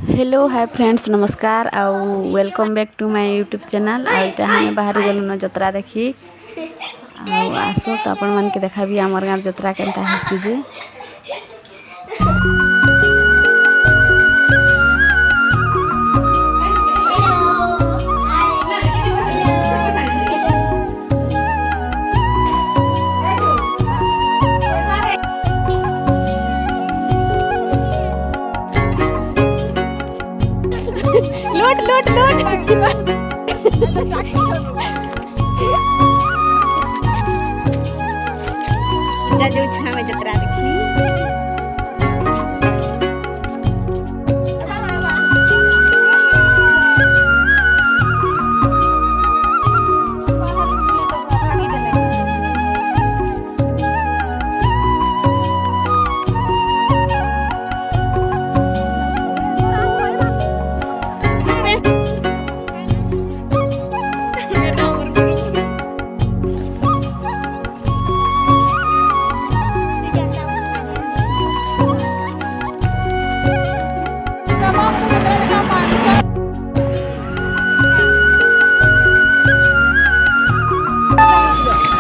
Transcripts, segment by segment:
hello hi friends नमस्कार आउ welcome back to my YouTube channel आउटा हमें बाहर गलुन जतरा देखी आसो तो आपण मन के देखाबी आमर गाँव जतरा केनता हेसी जे लोट लोट लोट जा जो छावे जतरा देखी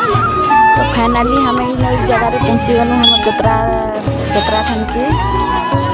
फाइनली हमें इन जगह पहुँची गलु हम जतरा ठान के